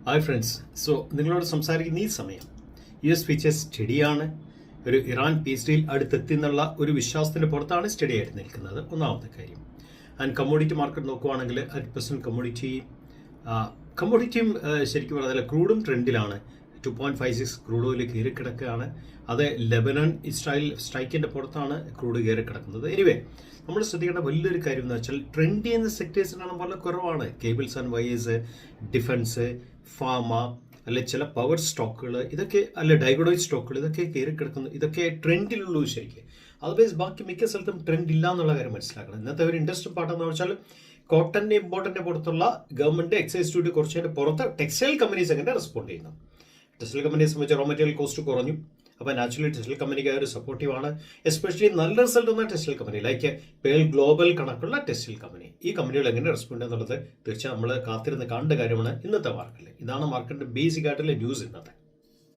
Hi friends. നിങ്ങളോട് സംസാരിക്കുന്ന ഈ സമയം US ഫീച്ചേഴ്സ് സ്റ്റഡിയാണ്. ഒരു ഇറാൻ പീസ് ഡീൽ അടുത്തെത്തി എന്നുള്ള ഒരു വിശ്വാസത്തിൻ്റെ പുറത്താണ് സ്റ്റഡി ആയിട്ട് നിൽക്കുന്നത്. ഒന്നാമത്തെ കാര്യം. ആൻഡ് കമ്മോഡിറ്റി മാർക്കറ്റ് നോക്കുവാണെങ്കിൽ 100% കമ്മോഡിറ്റിയും ശരിക്കും പറഞ്ഞാൽ ക്രൂഡും ട്രെൻഡിലാണ്. 2.56 ക്രൂഡ് ഓയിൽ കയറിക്കിടക്കുകയാണ്. അത് ലെബനൻ ഇസ്രായേൽ സ്ട്രൈക്കിൻ്റെ പുറത്താണ് ക്രൂഡ് കയറിക്കിടക്കുന്നത്. എനിവേ, നമ്മൾ ശ്രദ്ധിക്കേണ്ട വലിയൊരു കാര്യം എന്ന് വെച്ചാൽ ട്രെൻഡ് ചെയ്യുന്ന സെക്ടേഴ്സിനാണ് വളരെ കുറവാണ്. Cables and wires, defence, pharma, അല്ലെ ചില പവർ സ്റ്റോക്കുകൾ, ഇതൊക്കെ അല്ലെ ഡൈഗോഡോയിഡ് സ്റ്റോക്കുകൾ, ഇതൊക്കെ കയറിക്കിടക്കുന്നു. ഇതൊക്കെ ട്രെൻഡിലുള്ളൂ ശരിക്കും. അതർവൈസ് ബാക്കി മിക്ക സ്ഥലത്തും ട്രെൻഡ് ഇല്ല എന്നുള്ള കാര്യം മനസ്സിലാക്കണം. ഇന്നത്തെ ഒരു ഇൻട്രസ്റ്റിംഗ് പാട്ടെന്ന് വെച്ചാൽ കോട്ടൻ്റെ ഇമ്പോർട്ടൻ്റെ പുറത്തുള്ള ഗവൺമെൻറ് എക്സൈസ് ഡ്യൂട്ടി കുറച്ചതിൻ്റെ പുറത്ത് ടെക്സ്റ്റൈൽ കമ്പനീസ് എങ്ങനെ റെസ്പോണ്ട് ചെയ്യുന്നു. ടെക്സ്റ്റൈൽ കമ്പനീസ് സംബന്ധിച്ച് റോ മെറ്റീരിയൽ കോസ്റ്റ് കുറഞ്ഞു. അപ്പോൾ നാച്ചുറലി ടെക്സ്റ്റൈൽ കമ്പനിക്ക് ഒരു സപ്പോർട്ടീവാണ്. എസ്പെഷ്യലി നല്ല റിസൾട്ട് വന്ന textile company like Pearl Global കണക്കുള്ള ടെക്സ്റ്റൈൽ കമ്പനി. ഈ കമ്പനികൾ എങ്ങനെ റെസ്പോണ്ട് ചെയ്യുന്നുള്ളത് തീർച്ചയായും നമ്മൾ കാത്തിരുന്ന് കാണേണ്ട കാര്യമാണ് ഇന്നത്തെ മാർക്കറ്റിൽ. ഇതാണ് മാർക്കറ്റിൻ്റെ ബേസിക് ആയിട്ടുള്ള ന്യൂസ് ഇന്നത്തെ.